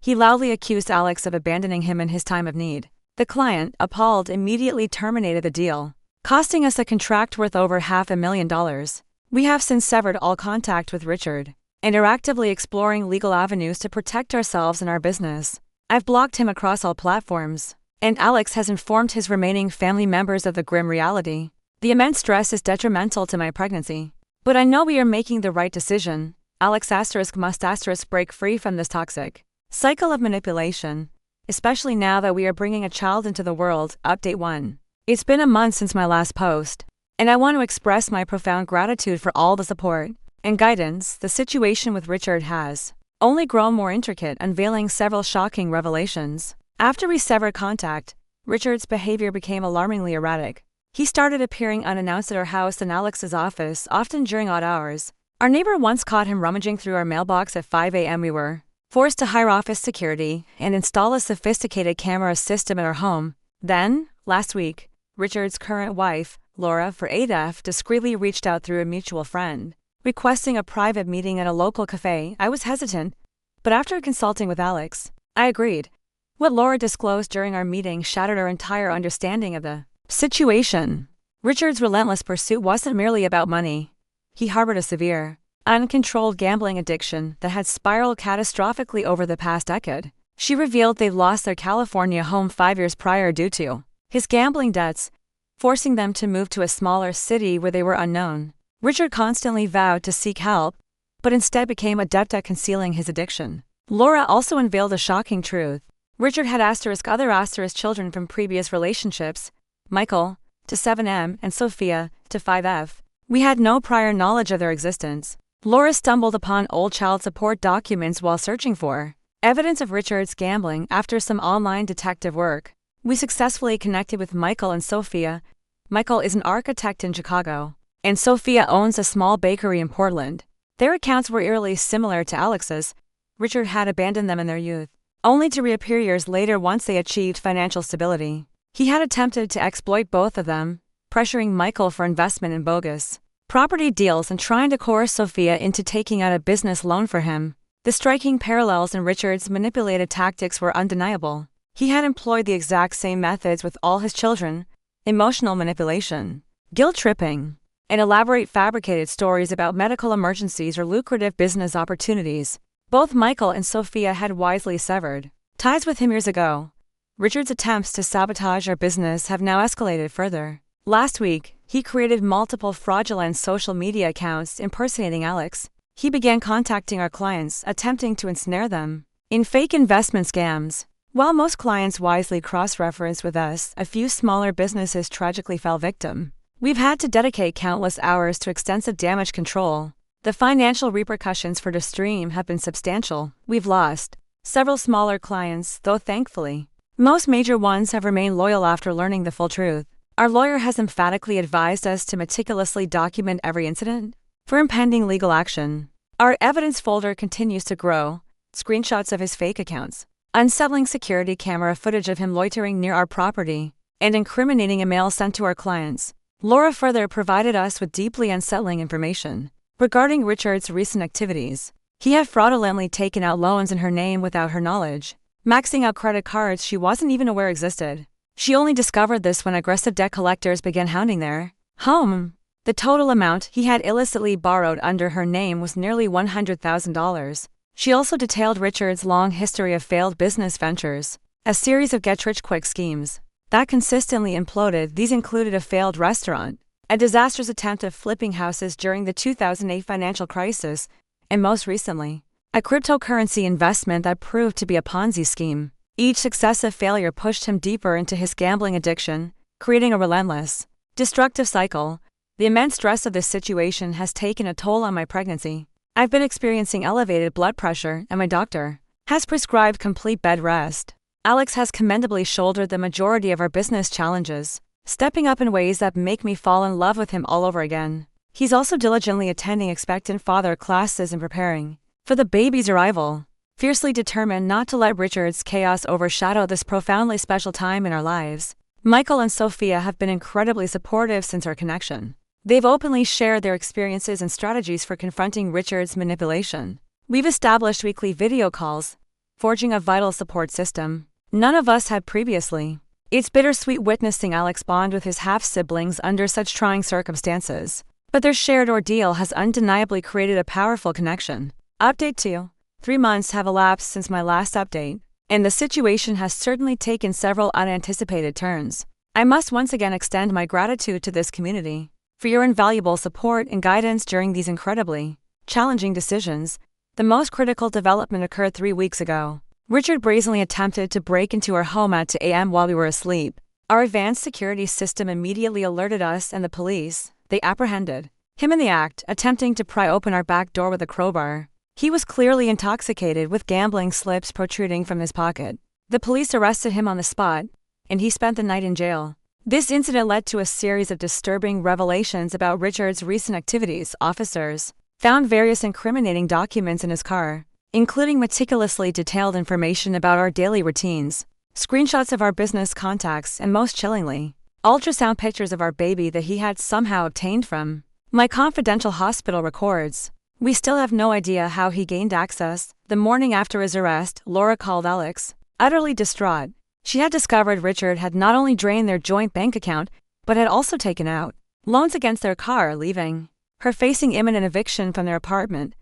He loudly accused Alex of abandoning him in his time of need. The client, appalled, immediately terminated the deal, costing us a contract worth over $500,000. We have since severed all contact with Richard and are actively exploring legal avenues to protect ourselves and our business. I've blocked him across all platforms, and Alex has informed his remaining family members of the grim reality. The immense stress is detrimental to my pregnancy, but I know we are making the right decision. Alex must break free from this toxic cycle of manipulation, especially now that we are bringing a child into the world. Update 1. It's been a month since my last post, and I want to express my profound gratitude for all the support and guidance. The situation with Richard has only grown more intricate, unveiling several shocking revelations. After we severed contact, Richard's behavior became alarmingly erratic. He started appearing unannounced at our house and Alex's office, often during odd hours. Our neighbor once caught him rummaging through our mailbox at 5 a.m. We were forced to hire office security and install a sophisticated camera system at our home. Then, last week, Richard's current wife, Laura, for ADF, discreetly reached out through a mutual friend, requesting a private meeting at a local cafe. I was hesitant, but after consulting with Alex, I agreed. What Laura disclosed during our meeting shattered our entire understanding of the situation. Richard's relentless pursuit wasn't merely about money. He harbored a severe, uncontrolled gambling addiction that had spiraled catastrophically over the past decade. She revealed they'd lost their California home 5 years prior due to his gambling debts, forcing them to move to a smaller city where they were unknown. Richard constantly vowed to seek help, but instead became adept at concealing his addiction. Laura also unveiled a shocking truth. Richard had other children from previous relationships, Michael, to 7M, and Sophia, to 5F. We had no prior knowledge of their existence. Laura stumbled upon old child support documents while searching for evidence of Richard's gambling. After some online detective work, we successfully connected with Michael and Sophia. Michael is an architect in Chicago, and Sophia owns a small bakery in Portland. Their accounts were eerily similar to Alex's. Richard had abandoned them in their youth, only to reappear years later once they achieved financial stability. He had attempted to exploit both of them, pressuring Michael for investment in bogus property deals and trying to coerce Sophia into taking out a business loan for him. The striking parallels in Richard's manipulated tactics were undeniable. He had employed the exact same methods with all his children: emotional manipulation, guilt-tripping, and elaborate fabricated stories about medical emergencies or lucrative business opportunities. Both Michael and Sophia had wisely severed ties with him years ago. Richard's attempts to sabotage our business have now escalated further. Last week, he created multiple fraudulent social media accounts impersonating Alex. He began contacting our clients, attempting to ensnare them in fake investment scams. While most clients wisely cross-referenced with us, a few smaller businesses tragically fell victim. We've had to dedicate countless hours to extensive damage control. The financial repercussions for the stream have been substantial. We've lost several smaller clients, though thankfully, most major ones have remained loyal after learning the full truth. Our lawyer has emphatically advised us to meticulously document every incident for impending legal action. Our evidence folder continues to grow. Screenshots of his fake accounts, unsettling security camera footage of him loitering near our property, and incriminating emails sent to our clients. Laura further provided us with deeply unsettling information regarding Richard's recent activities. He had fraudulently taken out loans in her name without her knowledge, maxing out credit cards she wasn't even aware existed. She only discovered this when aggressive debt collectors began hounding their home. The total amount he had illicitly borrowed under her name was nearly $100,000. She also detailed Richard's long history of failed business ventures, a series of get-rich-quick schemes that consistently imploded. These included a failed restaurant, a disastrous attempt at flipping houses during the 2008 financial crisis, and most recently, a cryptocurrency investment that proved to be a Ponzi scheme. Each successive failure pushed him deeper into his gambling addiction, creating a relentless, destructive cycle. The immense stress of this situation has taken a toll on my pregnancy. I've been experiencing elevated blood pressure, and my doctor has prescribed complete bed rest. Alex has commendably shouldered the majority of our business challenges, stepping up in ways that make me fall in love with him all over again. He's also diligently attending expectant father classes and preparing for the baby's arrival, fiercely determined not to let Richard's chaos overshadow this profoundly special time in our lives. Michael and Sophia have been incredibly supportive since our connection. They've openly shared their experiences and strategies for confronting Richard's manipulation. We've established weekly video calls, forging a vital support system none of us had previously. It's bittersweet witnessing Alex bond with his half-siblings under such trying circumstances, but their shared ordeal has undeniably created a powerful connection. Update 2. 3 months have elapsed since my last update, and the situation has certainly taken several unanticipated turns. I must once again extend my gratitude to this community for your invaluable support and guidance during these incredibly challenging decisions. The most critical development occurred 3 weeks ago. Richard brazenly attempted to break into our home at 2 a.m. while we were asleep. Our advanced security system immediately alerted us and the police. They apprehended him in the act, attempting to pry open our back door with a crowbar. He was clearly intoxicated, with gambling slips protruding from his pocket. The police arrested him on the spot, and he spent the night in jail. This incident led to a series of disturbing revelations about Richard's recent activities. Officers found various incriminating documents in his car, including meticulously detailed information about our daily routines, screenshots of our business contacts, and most chillingly, ultrasound pictures of our baby that he had somehow obtained from my confidential hospital records. We still have no idea how he gained access. The morning after his arrest, Laura called Alex, utterly distraught. She had discovered Richard had not only drained their joint bank account, but had also taken out loans against their car, leaving her facing imminent eviction from their apartment.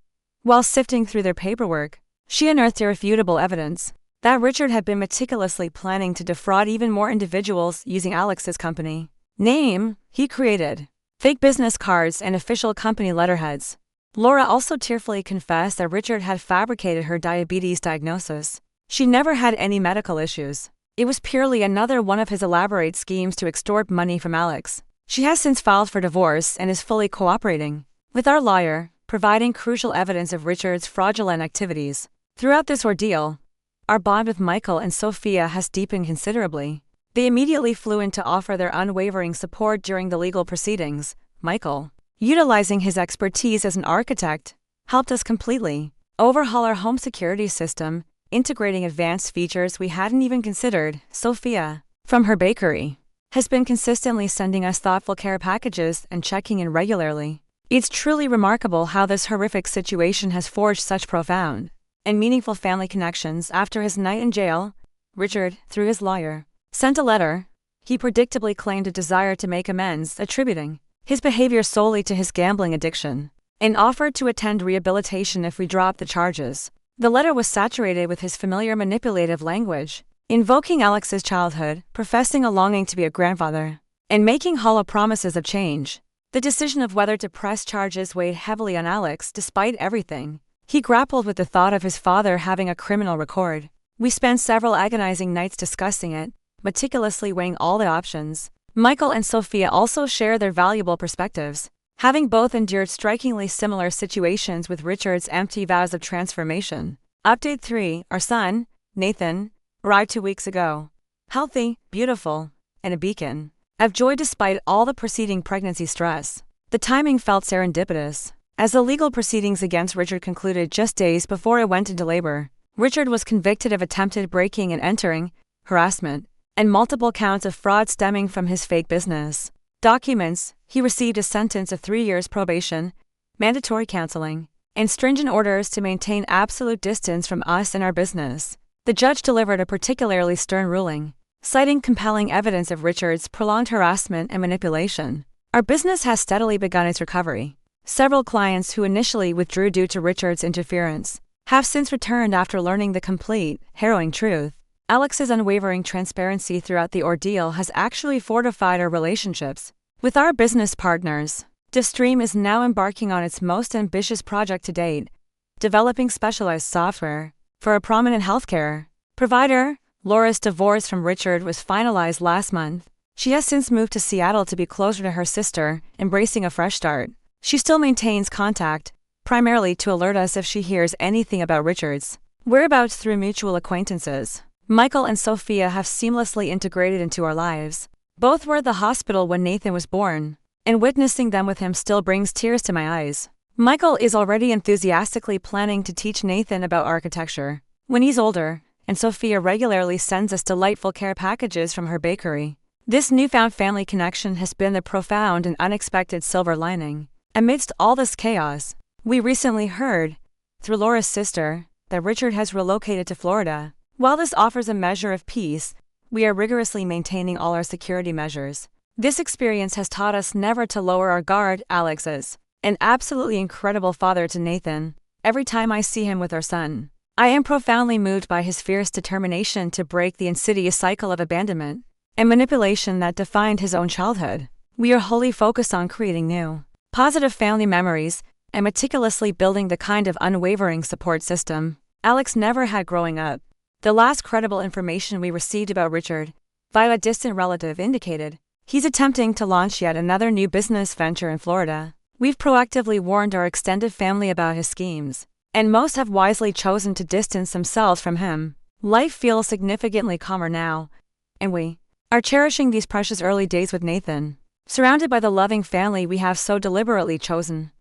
While sifting through their paperwork, she unearthed irrefutable evidence that Richard had been meticulously planning to defraud even more individuals using Alex's company name. He created fake business cards and official company letterheads. Laura also tearfully confessed that Richard had fabricated her diabetes diagnosis. She never had any medical issues. It was purely another one of his elaborate schemes to extort money from Alex. She has since filed for divorce and is fully cooperating with our lawyer, providing crucial evidence of Richard's fraudulent activities. Throughout this ordeal, our bond with Michael and Sophia has deepened considerably. They immediately flew in to offer their unwavering support during the legal proceedings. Michael, utilizing his expertise as an architect, helped us completely overhaul our home security system, integrating advanced features we hadn't even considered. Sophia, from her bakery, has been consistently sending us thoughtful care packages and checking in regularly. It's truly remarkable how this horrific situation has forged such profound and meaningful family connections. After his night in jail, Richard, through his lawyer, sent a letter. He predictably claimed a desire to make amends, attributing his behavior solely to his gambling addiction, and offered to attend rehabilitation if we dropped the charges. The letter was saturated with his familiar manipulative language, invoking Alex's childhood, professing a longing to be a grandfather, and making hollow promises of change. The decision of whether to press charges weighed heavily on Alex. Despite everything, he grappled with the thought of his father having a criminal record. We spent several agonizing nights discussing it, meticulously weighing all the options. Michael and Sophia also share their valuable perspectives, having both endured strikingly similar situations with Richard's empty vows of transformation. Update 3. Our son, Nathan, arrived 2 weeks ago. Healthy, beautiful, and a beacon of joy despite all the preceding pregnancy stress. The timing felt serendipitous, as the legal proceedings against Richard concluded just days before I went into labor. Richard was convicted of attempted breaking and entering, harassment, and multiple counts of fraud stemming from his fake business documents. He received a sentence of 3 years probation, mandatory counseling, and stringent orders to maintain absolute distance from us and our business. The judge delivered a particularly stern ruling, citing compelling evidence of Richard's prolonged harassment and manipulation. Our business has steadily begun its recovery. Several clients who initially withdrew due to Richard's interference have since returned after learning the complete, harrowing truth. Alex's unwavering transparency throughout the ordeal has actually fortified our relationships with our business partners. DivStream is now embarking on its most ambitious project to date, developing specialized software for a prominent healthcare provider. Laura's divorce from Richard was finalized last month. She has since moved to Seattle to be closer to her sister, embracing a fresh start. She still maintains contact, primarily to alert us if she hears anything about Richard's whereabouts through mutual acquaintances. Michael and Sophia have seamlessly integrated into our lives. Both were at the hospital when Nathan was born, and witnessing them with him still brings tears to my eyes. Michael is already enthusiastically planning to teach Nathan about architecture when he's older, and Sophia regularly sends us delightful care packages from her bakery. This newfound family connection has been the profound and unexpected silver lining amidst all this chaos. We recently heard, through Laura's sister, that Richard has relocated to Florida. While this offers a measure of peace, we are rigorously maintaining all our security measures. This experience has taught us never to lower our guard. Alex is an absolutely incredible father to Nathan. Every time I see him with our son, I am profoundly moved by his fierce determination to break the insidious cycle of abandonment and manipulation that defined his own childhood. We are wholly focused on creating new, positive family memories and meticulously building the kind of unwavering support system Alex never had growing up. The last credible information we received about Richard, via a distant relative, indicated he's attempting to launch yet another new business venture in Florida. We've proactively warned our extended family about his schemes, and most have wisely chosen to distance themselves from him. Life feels significantly calmer now, and we are cherishing these precious early days with Nathan, surrounded by the loving family we have so deliberately chosen.